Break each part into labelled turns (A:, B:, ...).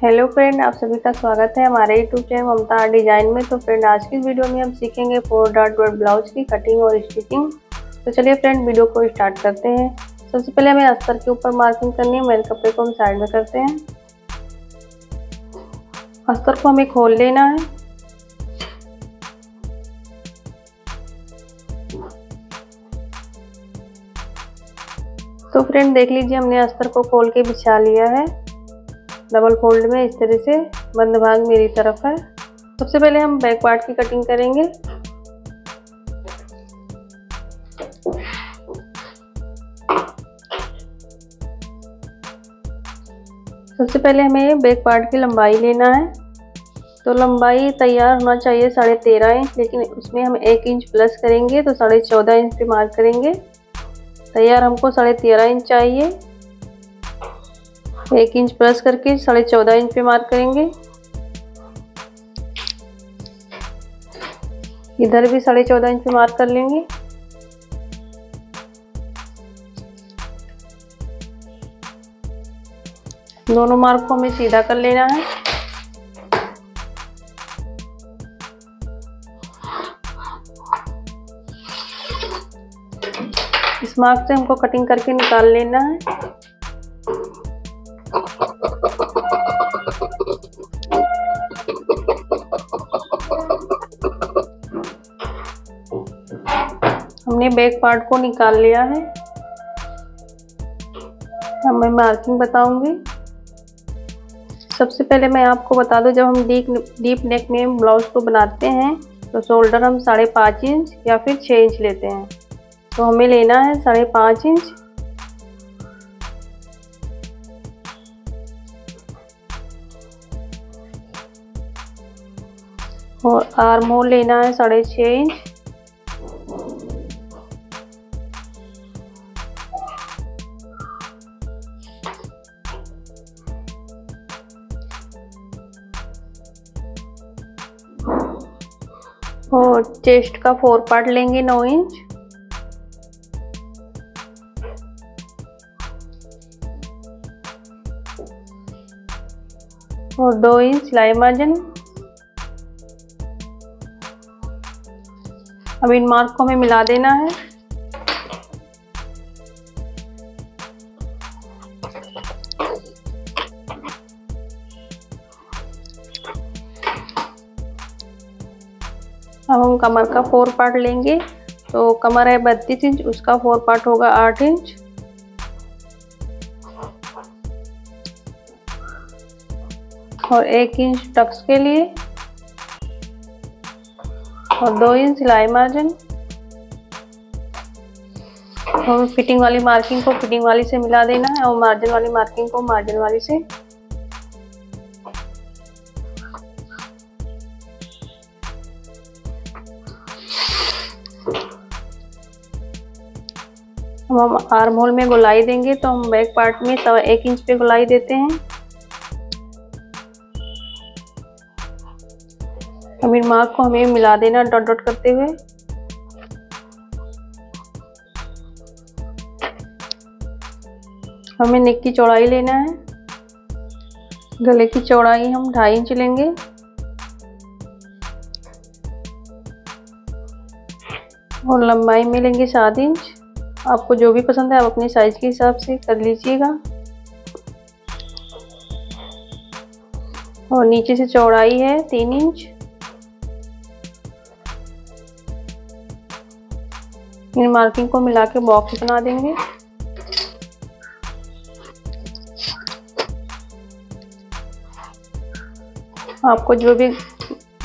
A: Hello friend, आप सभी का स्वागत है हमारे यूट्यूब चैनल ममता आर्ट डिजाइन में। तो फ्रेंड, आज की वीडियो में हम सीखेंगे 4 डॉट वर्क ब्लाउज की कटिंग और स्टिचिंग। तो चलिए फ्रेंड, वीडियो को स्टार्ट करते हैं। सबसे पहले हमें अस्तर के ऊपर मार्किंग करनी है। मेरे कपड़े को हम साइड में करते हैं। अस्तर को हमें खोल लेना है। तो फ्रेंड देख लीजिए, हमने अस्तर को खोल के बिछा लिया है डबल फोल्ड में। इस तरह से बंद भाग मेरी तरफ है। सबसे पहले हम बैक पार्ट की कटिंग करेंगे। सबसे पहले हमें बैक पार्ट की लंबाई लेना है। तो लंबाई तैयार होना चाहिए 13.5 इंच, लेकिन उसमें हम 1 इंच प्लस करेंगे तो 14.5 इंच पे मार्क करेंगे। तैयार हमको 13.5 इंच चाहिए। 1 इंच प्लस करके 14.5 इंच पे मार्क करेंगे। इधर भी 14.5 इंच पे मार्क कर लेंगे। दोनों मार्क को हमें सीधा कर लेना है। इस मार्क से हमको कटिंग करके निकाल लेना है। हमने बैक पार्ट को निकाल लिया है। अब मैं मार्किंग बताऊंगी। सबसे पहले मैं आपको बता दूं, जब हम डीप नेक में ब्लाउज को बनाते हैं तो शोल्डर हम 5.5 इंच या फिर 6 इंच लेते हैं। तो हमें लेना है 5.5 इंच। और आर्म होल लेना है 6.5 इंच। और चेस्ट का 4 पार्ट लेंगे 9 इंच। और 2 इंच सिलाई मार्जिन। अब इन मार्क को हमें मिला देना है। अब हम कमर का 4 पार्ट लेंगे। तो कमर है 32 इंच, उसका 4 पार्ट होगा 8 इंच। और 1 इंच टक्स के लिए और 2 इंच सिलाई मार्जिन। और फिटिंग वाली मार्किंग को फिटिंग वाली से मिला देना है और मार्जिन वाली मार्किंग को मार्जिन वाली से। अब हम आर्म होल में गोलाई देंगे। तो हम बैक पार्ट में 1.25 इंच पे गोलाई देते हैं। अब इन मार्क को हमें मिला देना डॉट डॉट करते हुए। हमें नेक की चौड़ाई लेना है। गले की चौड़ाई हम 2.5 इंच लेंगे। और लंबाई में लेंगे 7 इंच। आपको जो भी पसंद है आप अपने साइज के हिसाब से कर लीजिएगा। और नीचे से चौड़ाई है 3 इंच। इन मार्किंग को मिला के बॉक्स बना देंगे। आपको जो भी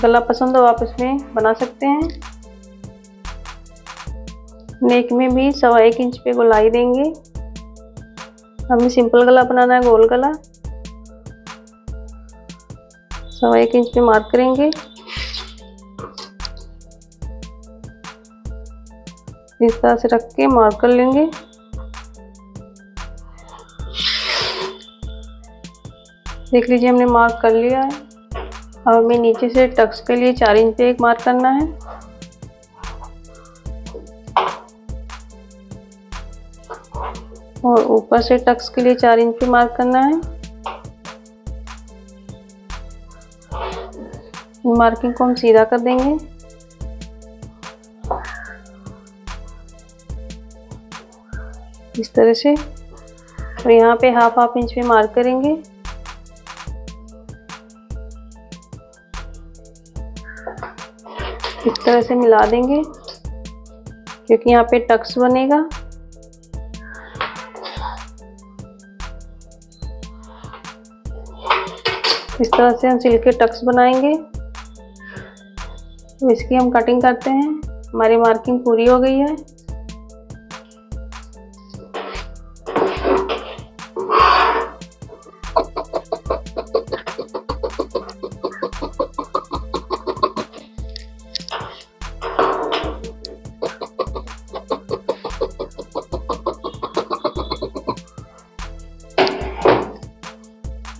A: गला पसंद हो आप इसमें बना सकते हैं। नेक में भी 1.25 इंच पे गोलाई देंगे। हमें सिंपल गला बनाना है, गोल गला। 1.25 इंच पे मार्क करेंगे। इस तरह से रख के मार्क कर लेंगे। देख लीजिए, हमने मार्क कर लिया है। अब हमें नीचे से टक्स के लिए 4 इंच पे एक मार्क करना है। और ऊपर से टक्स के लिए 4 इंच पे मार्क करना है। मार्किंग को हम सीधा कर देंगे। इस तरह से, और यहाँ पे हाफ इंच पे मार्क करेंगे। इस तरह से मिला देंगे क्योंकि यहाँ पे टक्स बनेगा। इस तरह से हम सिल के टक्स बनाएंगे। तो इसकी हम कटिंग करते हैं। हमारी मार्किंग पूरी हो गई है।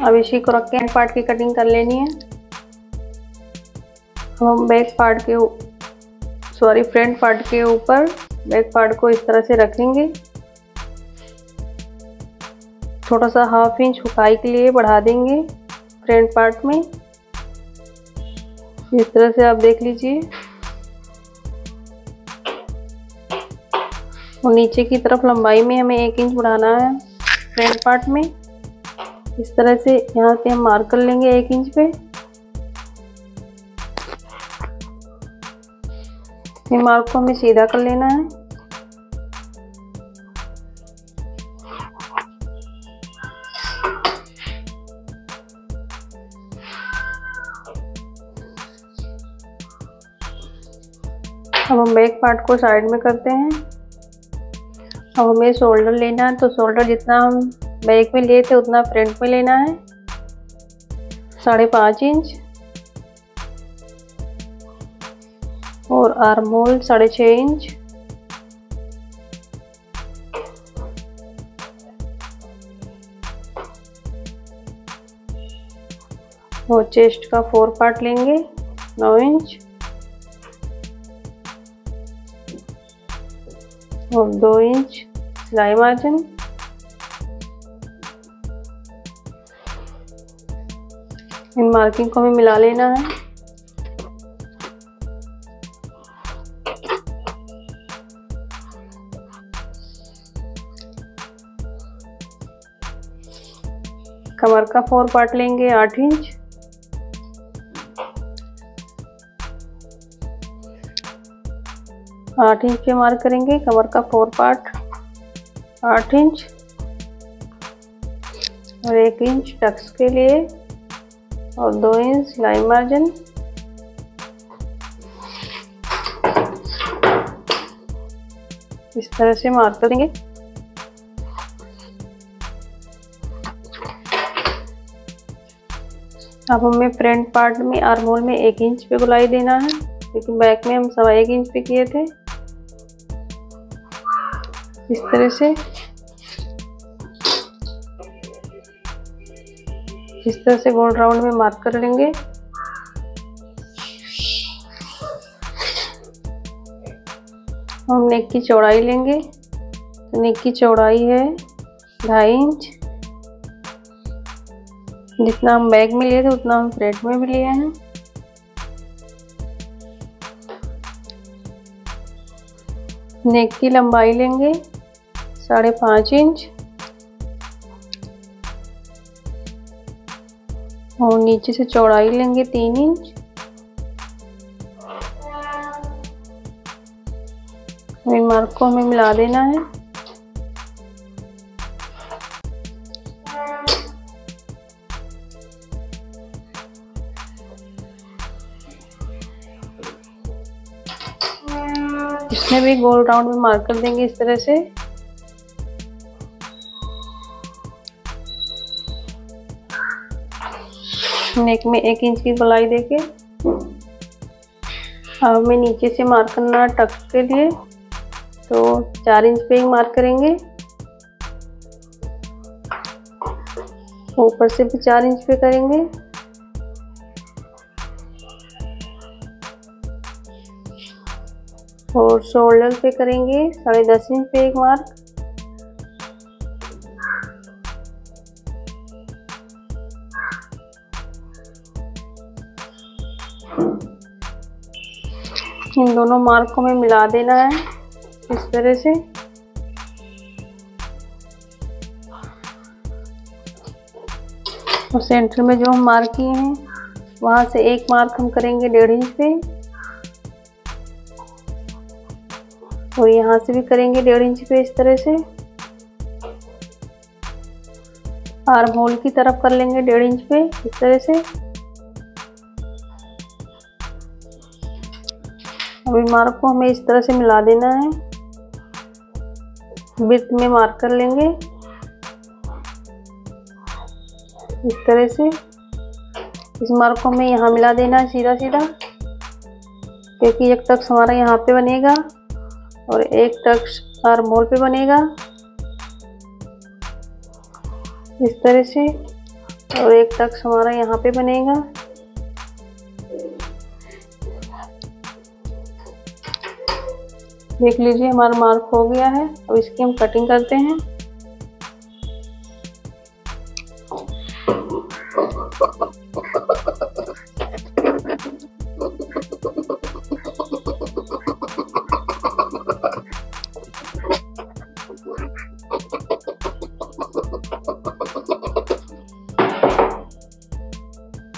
A: अब इसी को रख के फ्रंट पार्ट की कटिंग कर लेनी है। हम बैक पार्ट के फ्रंट पार्ट के ऊपर बैक पार्ट को इस तरह से रखेंगे। थोड़ा सा हाफ इंच हुकाई के लिए बढ़ा देंगे फ्रंट पार्ट में। इस तरह से आप देख लीजिए। और नीचे की तरफ लंबाई में हमें 1 इंच बढ़ाना है फ्रंट पार्ट में। इस तरह से यहाँ पे हम मार्क कर लेंगे 1 इंच पे। ये मार्क को हमें सीधा कर लेना है। अब हम बैक पार्ट को साइड में करते हैं। अब हमें शोल्डर लेना है, तो शोल्डर जितना हम बैक में लिए थे उतना फ्रंट में लेना है। 5.5 इंच और आर्म होल 6.5 इंच। और चेस्ट का 4 पार्ट लेंगे 9 इंच और 2 इंच सिलाई मार्जिन। इन मार्किंग को हमें मिला लेना है। कमर का 4 पार्ट लेंगे 8 इंच। पे मार्क करेंगे कमर का 4 पार्ट 8 इंच और 1 इंच टक्स के लिए और 2 इंच सिलाई मार्जिन। इस तरह से मार्क करेंगे। अब हमें फ्रंट पार्ट में आर्म होल में 1 इंच पे गोलाई देना है क्योंकि बैक में हम 1.25 इंच पे किए थे। इस तरह से गोल राउंड में मार्क कर लेंगे। हम नेक की चौड़ाई लेंगे, तो नेक की चौड़ाई है 2.5 इंच। जितना हम बैक में लिए थे उतना हम फ्रंट में भी लिए हैं। नेक की लंबाई लेंगे 5.5 इंच और नीचे से चौड़ाई लेंगे 3 इंच। इन मार्क को हमें मिला देना है। इसमें भी गोल राउंड में मार्क कर देंगे इस तरह से। नेक में 1 इंच की गोलाई देके अब हमें नीचे से मार्क करना टक्स के लिए, तो 4 इंच पे मार्क करेंगे। ऊपर से भी 4 इंच पे करेंगे। और शोल्डर पे करेंगे 10.5 इंच पे एक मार्क। इन दोनों मार्क को हमें मिला देना है इस तरह से। और सेंटर में जो हम मार्क किए हैं वहां से एक मार्क हम करेंगे 1.5 इंच पे, और यहाँ से भी करेंगे 1.5 इंच पे इस तरह से। आर्म होल की तरफ कर लेंगे 1.5 इंच पे इस तरह से। अभी मार्क को हमें इस तरह से मिला देना है, विड्थ में मार्क कर लेंगे इस तरह से। इस मार्क को हमें यहाँ मिला देना है सीधा सीधा, क्योंकि एक टक्स हमारा यहाँ पे बनेगा और एक टक्स आर्म होल पे बनेगा इस तरह से, और एक टक्स हमारा यहाँ पे बनेगा। देख लीजिए हमारा मार्क हो गया है। अब इसकी हम कटिंग करते हैं।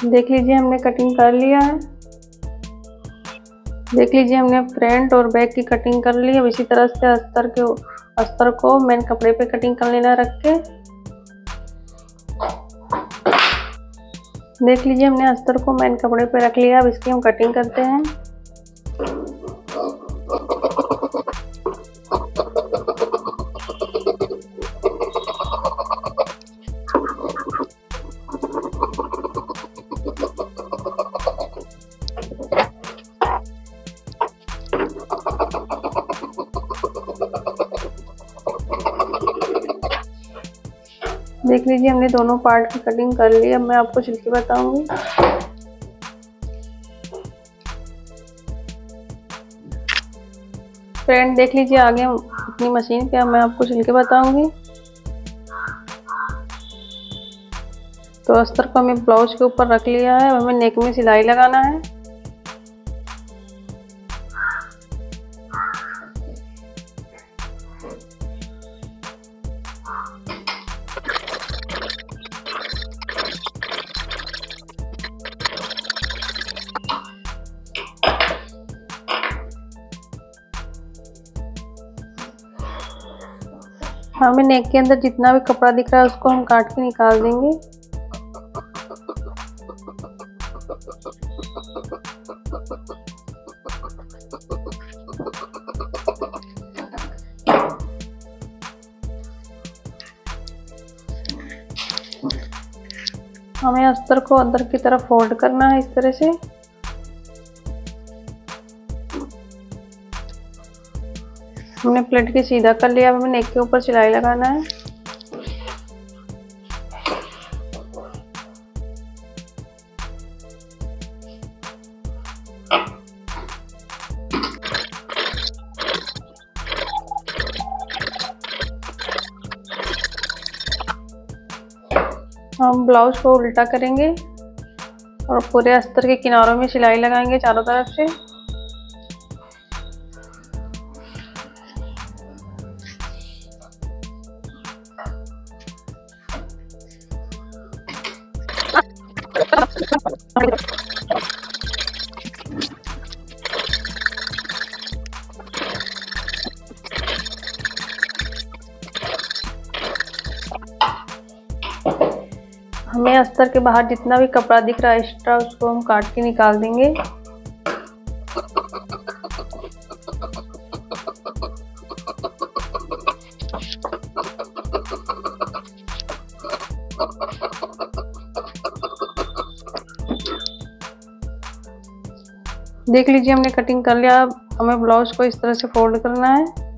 A: देख लीजिए हमने कटिंग कर लिया है। देख लीजिए हमने फ्रंट और बैक की कटिंग कर ली है। अब इसी तरह से अस्तर को मेन कपड़े पे कटिंग कर लेना रख के। देख लीजिए हमने अस्तर को मेन कपड़े पे रख लिया। अब इसकी हम कटिंग करते हैं। देख लीजिए हमने दोनों पार्ट की कटिंग कर ली। अब मैं आपको सिल के बताऊंगी। फ्रेंड देख लीजिए आगे अपनी मशीन पे, अब मैं आपको सिल के बताऊंगी। तो अस्तर को हमें ब्लाउज के ऊपर रख लिया है। अब हमें नेक में सिलाई लगाना है। हमें नेक के अंदर जितना भी कपड़ा दिख रहा है उसको हम काट के निकाल देंगे। हमें अस्तर को अंदर की तरफ फोल्ड करना है इस तरह से। हमने प्लेट की सीधा कर लिया। अब हमें नेक के ऊपर सिलाई लगाना है। हम ब्लाउज को उल्टा करेंगे और पूरे अस्तर के किनारों में सिलाई लगाएंगे चारों तरफ से। हमें अस्तर के बाहर जितना भी कपड़ा दिख रहा है एक्स्ट्रा उसको हम काट के निकाल देंगे। देख लीजिए हमने कटिंग कर लिया। अब हमें ब्लाउज को इस तरह से फोल्ड करना है।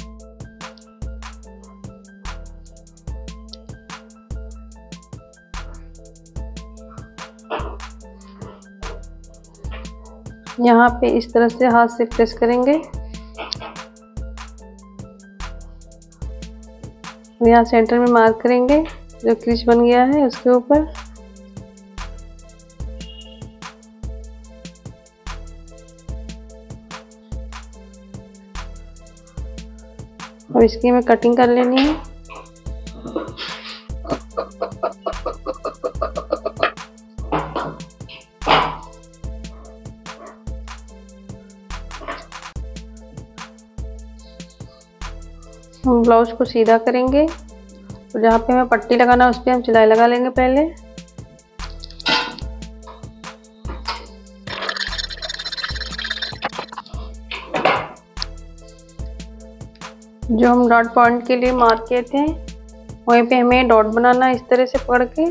A: यहाँ पे इस तरह से हाथ से प्रेस करेंगे। यहाँ सेंटर में मार्क करेंगे जो क्रीज बन गया है उसके ऊपर। अब इसकी हमें कटिंग कर लेनी है। हम ब्लाउज को सीधा करेंगे और जहाँ पे हमें पट्टी लगाना है उस पर हम सिलाई लगा लेंगे पहले। जो हम डॉट पॉइंट के लिए मार्क किए थे वहीं पे हमें डॉट बनाना है, इस तरह से पकड़ के।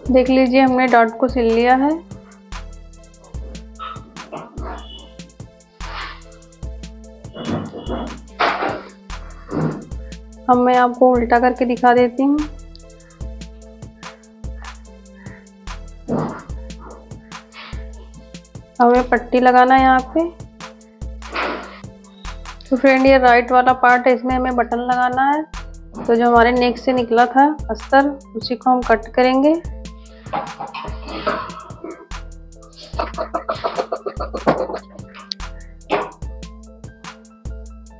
A: देख लीजिए हमने डॉट को सिल लिया है। अब मैं आपको उल्टा करके दिखा देती हूँ। अब हमें पट्टी लगाना है यहाँ पे। तो फ्रेंड ये राइट वाला पार्ट है, इसमें हमें बटन लगाना है। तो जो हमारे नेक से निकला था अस्तर, उसी को हम कट करेंगे।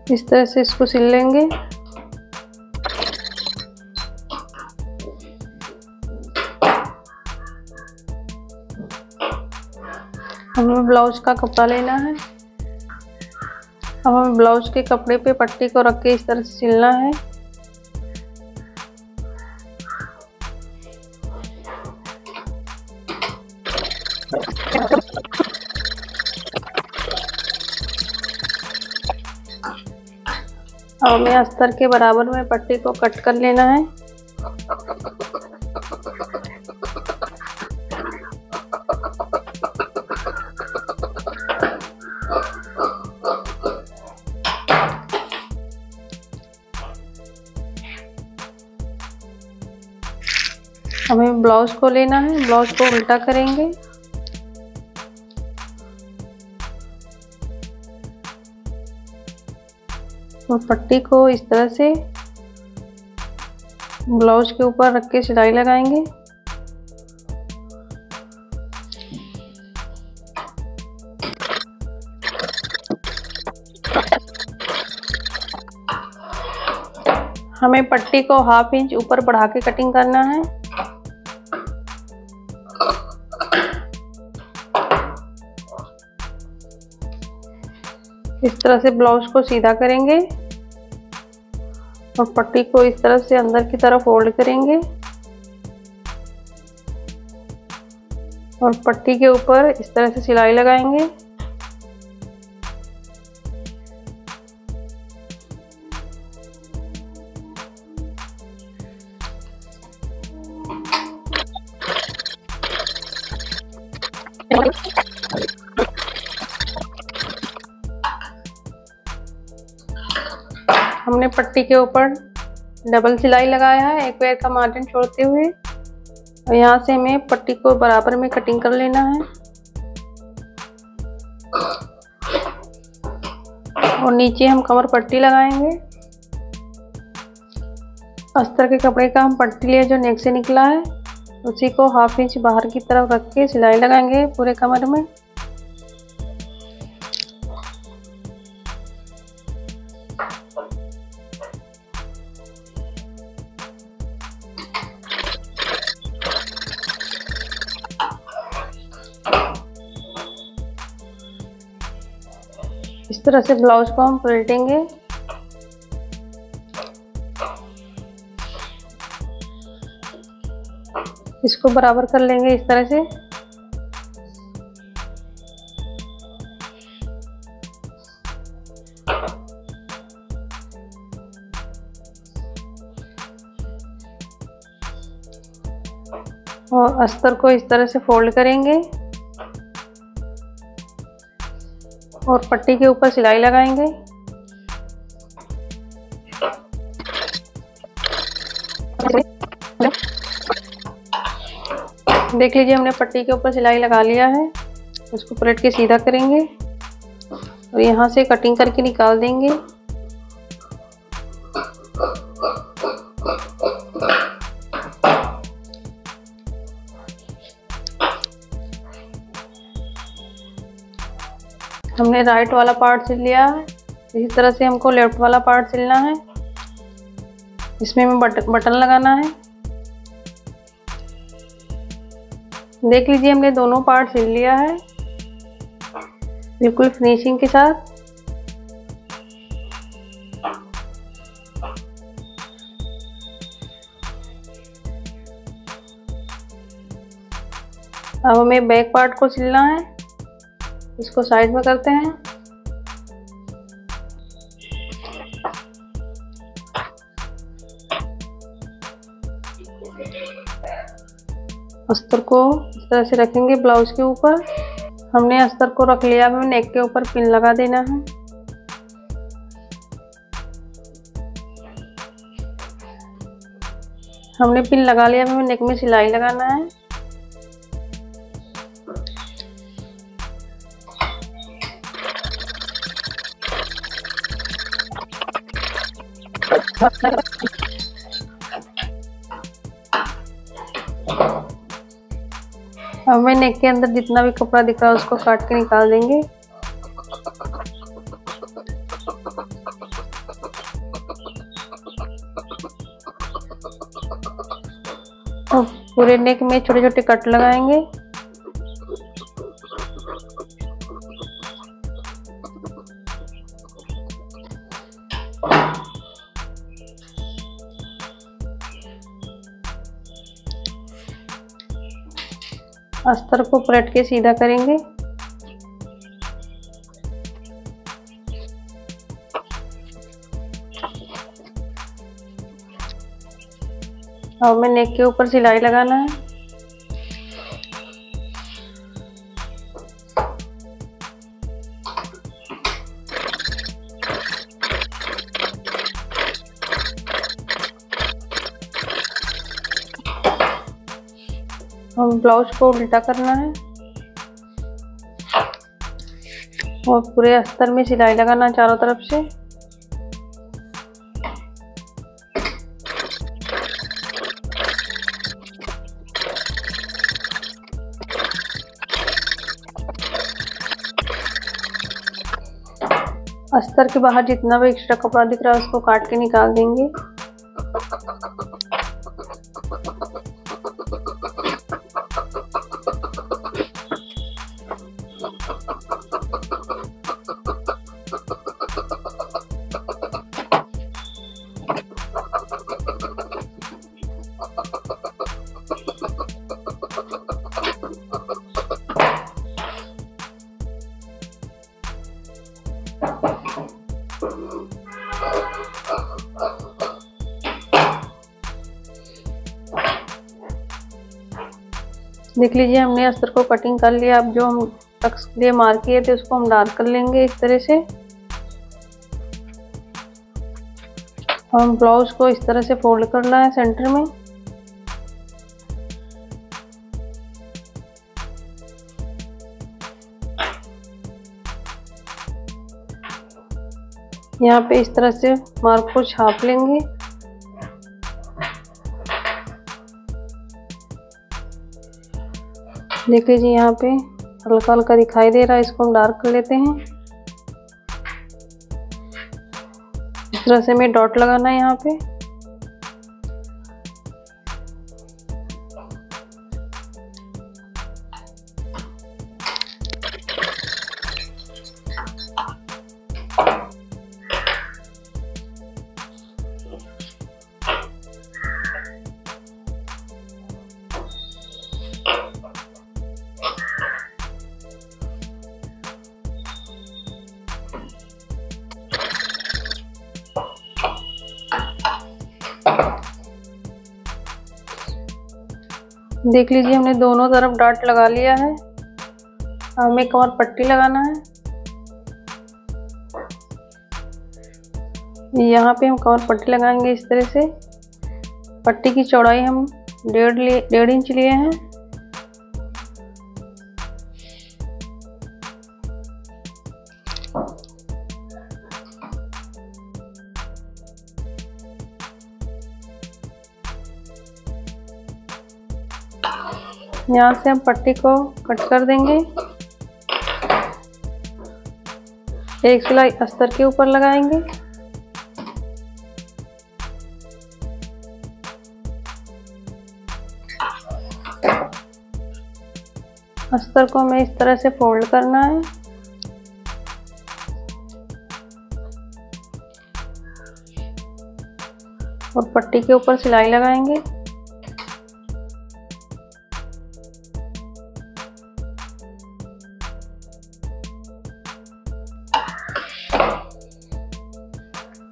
A: इस तरह से इसको सिल लेंगे। हमें ब्लाउज का कपड़ा लेना है। अब हमें ब्लाउज के कपड़े पे पट्टी को रख के इस तरह से सिलना है। अब हमें अस्तर के बराबर में पट्टी को कट कर लेना है। हमें ब्लाउज को लेना है, ब्लाउज को उल्टा करेंगे। और पट्टी को इस तरह से ब्लाउज के ऊपर रख के सिलाई लगाएंगे। हमें पट्टी को 1/2 इंच ऊपर बढ़ा के कटिंग करना है। इस तरह से ब्लाउज को सीधा करेंगे और पट्टी को इस तरफ से अंदर की तरफ फोल्ड करेंगे और पट्टी के ऊपर इस तरह से सिलाई लगाएंगे। हमने पट्टी के ऊपर डबल सिलाई लगाया है, एक पैर का मार्जिन छोड़ते हुए, और यहाँ से हमें पट्टी को बराबर में कटिंग कर लेना है। और नीचे हम कमर पट्टी लगाएंगे। अस्तर के कपड़े का हम पट्टी लिए जो नेक से निकला है, उसी को 1/2 इंच बाहर की तरफ रख के सिलाई लगाएंगे पूरे कमर में। इस तरह से ब्लाउज को हम पलटेंगे। इसको बराबर कर लेंगे इस तरह से। और अस्तर को इस तरह से फोल्ड करेंगे और पट्टी के ऊपर सिलाई लगाएंगे। देख लीजिए हमने पट्टी के ऊपर सिलाई लगा लिया है। उसको पलट के सीधा करेंगे और यहाँ से कटिंग करके निकाल देंगे। हमने राइट वाला पार्ट सिल लिया है। इसी तरह से हमको लेफ्ट वाला पार्ट सिलना है। इसमें हमें बटन लगाना है। देख लीजिए हमने दोनों पार्ट सिल लिया है बिल्कुल फिनिशिंग के साथ। अब हमें बैक पार्ट को सिलना है। इसको साइड में करते हैं। अस्तर को इस तरह से रखेंगे ब्लाउज के ऊपर। हमने अस्तर को रख लिया। हमें नेक के ऊपर पिन लगा देना है। हमने पिन लगा लिया। हमें नेक में सिलाई लगाना है। अब हमें नेक के अंदर जितना भी कपड़ा दिख रहा है उसको काट के निकाल देंगे। और पूरे नेक में छोटे छोटे कट लगाएंगे। अस्तर को पलट के सीधा करेंगे। अब हमें नेक के ऊपर सिलाई लगाना है। हम ब्लाउज को उल्टा करना है और पूरे अस्तर में सिलाई लगाना चारों तरफ से। अस्तर के बाहर जितना भी एक्स्ट्रा कपड़ा दिख रहा है उसको काट के निकाल देंगे। देख लीजिए हमने अस्तर को कटिंग कर लिया। अब जो हम टक्स के लिए मार्क किए थे उसको हम डार्क कर लेंगे इस तरह से। हम ब्लाउज को इस तरह से फोल्ड करना है सेंटर में। यहाँ पे इस तरह से मार्क को छाप लेंगे। देख लीजिए यहाँ पे हल्का हल्का दिखाई दे रहा है, इसको हम डार्क कर लेते हैं। इस तरह से हमें डॉट लगाना है यहाँ पे। देख लीजिए हमने दोनों तरफ डॉट लगा लिया है। हमें एक और पट्टी लगाना है। यहाँ पे हम कवर पट्टी लगाएंगे इस तरह से। पट्टी की चौड़ाई हम 1.5 इंच लिए हैं। यहाँ से हम पट्टी को कट कर देंगे। एक सिलाई अस्तर के ऊपर लगाएंगे। अस्तर को हमें इस तरह से फोल्ड करना है और पट्टी के ऊपर सिलाई लगाएंगे।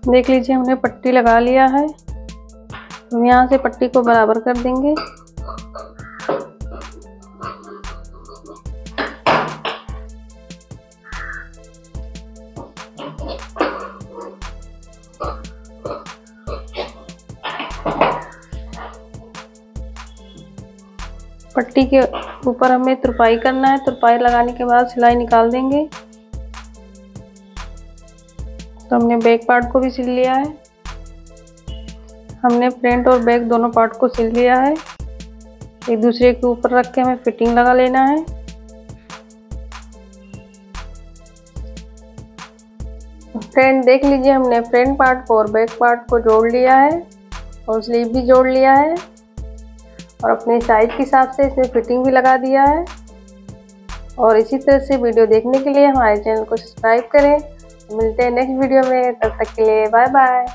A: देख लीजिए हमने पट्टी लगा लिया है। हम यहाँ से पट्टी को बराबर कर देंगे। पट्टी के ऊपर हमें तुरपाई करना है। तुरपाई लगाने के बाद सिलाई निकाल देंगे। तो हमने बैक पार्ट को भी सिल लिया है। हमने फ्रंट और बैक दोनों पार्ट को सिल लिया है। एक दूसरे के ऊपर रख के हमें फिटिंग लगा लेना है। फ्रंट देख लीजिए हमने फ्रंट पार्ट को और बैक पार्ट को जोड़ लिया है और स्लीव भी जोड़ लिया है और अपने साइज के हिसाब से इसमें फिटिंग भी लगा दिया है। और इसी तरह से वीडियो देखने के लिए हमारे चैनल को सब्सक्राइब करें। मिलते हैं नेक्स्ट वीडियो में, तब तक के लिए बाय बाय।